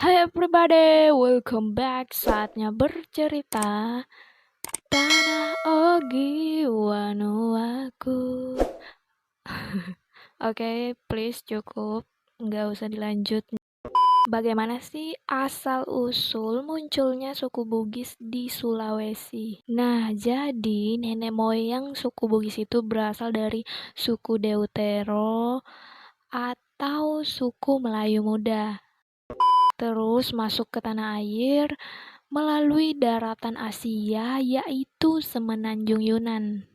Hai everybody, welcome back. Saatnya bercerita. Tanah Ogi Wanuaku. Oke, please cukup. Nggak usah dilanjut. Bagaimana sih asal-usul munculnya suku Bugis di Sulawesi? Nah, jadi nenek moyang suku Bugis itu berasal dari suku Deutero atau suku Melayu Muda. Terus masuk ke tanah air melalui daratan Asia, yaitu semenanjung Yunan.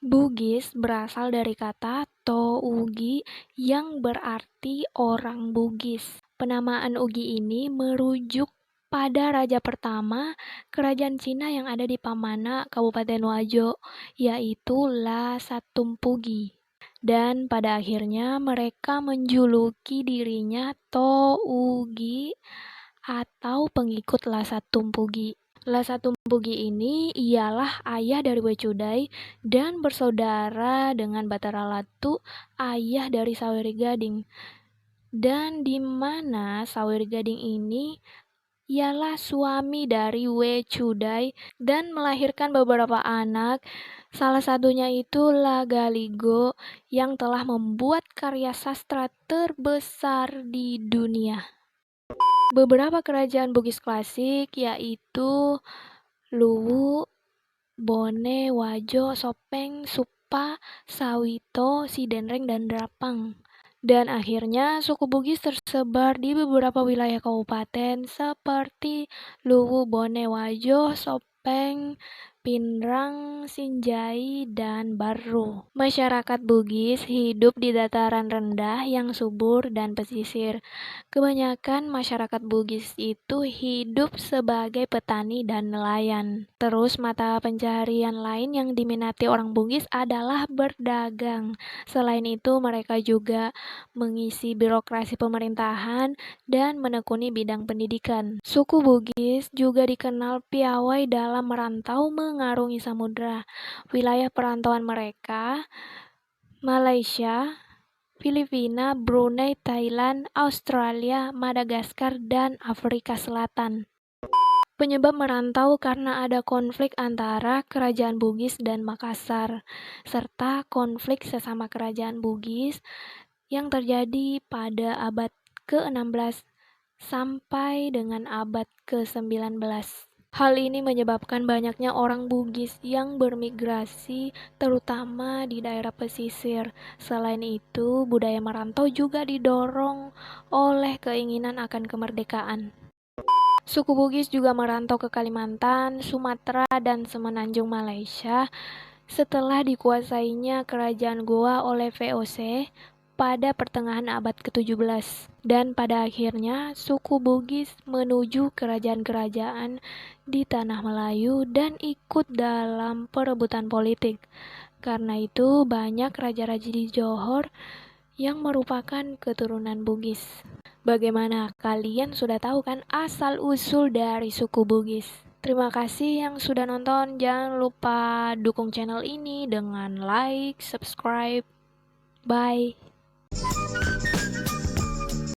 Bugis berasal dari kata To-ugi yang berarti orang Bugis. Penamaan Ugi ini merujuk pada raja pertama kerajaan Cina yang ada di Pamana, Kabupaten Wajo, yaitu La Satumpugi. Dan pada akhirnya mereka menjuluki dirinya To-ugi atau pengikut Lasa Tumpugi. Lasa Tumpugi ini ialah ayah dari Wecudai dan bersaudara dengan Batara Latu, ayah dari Saweri Gading. Dan di mana Saweri Gading ini ialah suami dari Wecudai dan melahirkan beberapa anak. Salah satunya itu Lagaligo yang telah membuat karya sastra terbesar di dunia. Beberapa kerajaan Bugis klasik yaitu Luwu, Bone, Wajo, Sopeng, Supa, Sawito, Sidenreng, dan Drapang. Dan akhirnya suku Bugis tersebar di beberapa wilayah kabupaten seperti Luwu, Bone, Wajo, Sopeng, Pinrang, Sinjai, dan Barru. Masyarakat Bugis hidup di dataran rendah yang subur dan pesisir. Kebanyakan masyarakat Bugis itu hidup sebagai petani dan nelayan. Terus mata pencaharian lain yang diminati orang Bugis adalah berdagang. Selain itu mereka juga mengisi birokrasi pemerintahan dan menekuni bidang pendidikan. Suku Bugis juga dikenal piawai dalam merantau mengarungi samudra. Wilayah perantauan mereka Malaysia, Filipina, Brunei, Thailand, Australia, Madagaskar, dan Afrika Selatan. Penyebab merantau karena ada konflik antara kerajaan Bugis dan Makassar, serta konflik sesama kerajaan Bugis yang terjadi pada abad ke-16 sampai dengan abad ke-19. Hal ini menyebabkan banyaknya orang Bugis yang bermigrasi, terutama di daerah pesisir. Selain itu, budaya merantau juga didorong oleh keinginan akan kemerdekaan. Suku Bugis juga merantau ke Kalimantan, Sumatera, dan semenanjung Malaysia setelah dikuasainya kerajaan Goa oleh VOC pada pertengahan abad ke-17. Dan pada akhirnya suku Bugis menuju kerajaan-kerajaan di tanah Melayu dan ikut dalam perebutan politik. Karena itu banyak raja-raja di Johor yang merupakan keturunan Bugis. Bagaimana? Kalian sudah tahu kan asal-usul dari suku Bugis? Terima kasih yang sudah nonton. Jangan lupa dukung channel ini dengan like, subscribe. Bye.